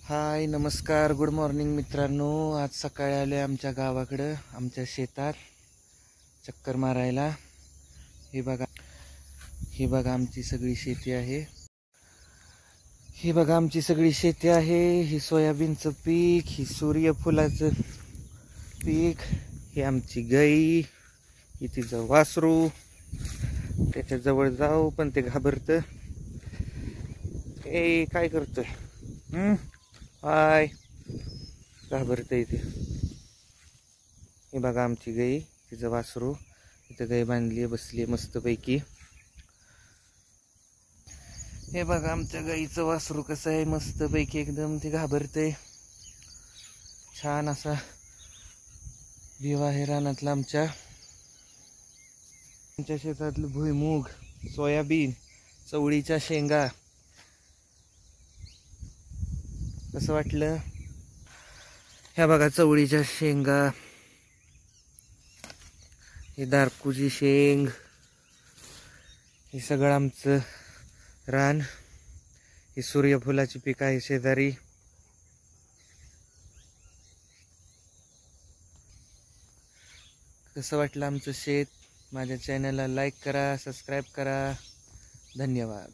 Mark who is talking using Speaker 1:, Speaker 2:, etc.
Speaker 1: हाय नमस्कार good morning मित्रांनो। आज सकाळी आले आमच्या गावाकडं आमच्या शेतात चक्कर मारायला। हे बघा आमची सगळी शेती आहे। ही सोयाबीनचं पीक, ही सूर्यफुलाचं पीक, ही आमची गाई, ही तिचं वासरू। त्याच्या जवळ जाऊ पण ते घाबरतं। ए काय करतोय? हाय घाबरतंय ते। हे बघा आमची गाई, तिचं वासरू। इथं गाई बांधली बसली मस्त पैकी। हे बघा आमच्या गाईचं वासरू कसं आहे, मस्त पैकी एकदम ते घाबरतंय। छान असा विवाह रानातला आमच्या शेतातलं भुईमूग, सोयाबीन, चवळीच्या शेंगा। कसं वाटलं? ह्या बघा चवळीच्या शेंगा, हे दारकुची शेंग, हे सगळं आमचं रान। ही सूर्यफुलाची पीक आहे शेजारी। कसं वाटलं आमचं शेत? माझ्या चॅनलला लाईक करा, सबस्क्राईब करा। धन्यवाद।